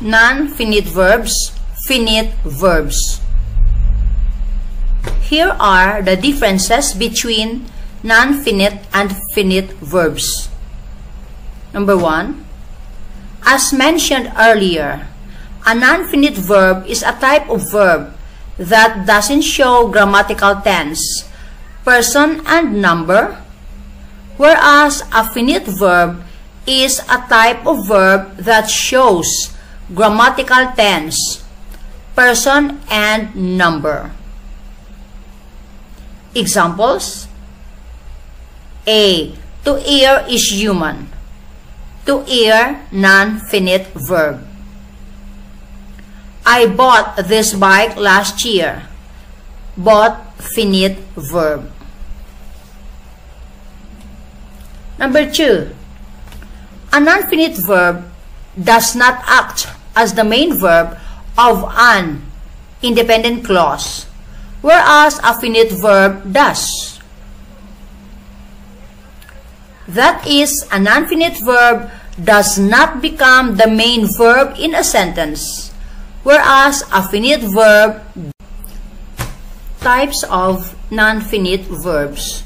Non-finite verbs, finite verbs. Here are the differences between non-finite and finite verbs. Number 1. As mentioned earlier, a non-finite verb is a type of verb that doesn't show grammatical tense, person, and number, whereas a finite verb is a type of verb that shows grammatical tense, person, and number. Examples: A. To err is human. To err, non-finite verb. I bought this bike last year. Bought, finite verb. Number 2. A non-finite verb does not act as the main verb of an independent clause, whereas a finite verb does. That is, a non-finite verb does not become the main verb in a sentence, whereas a finite verb. Types of non-finite verbs.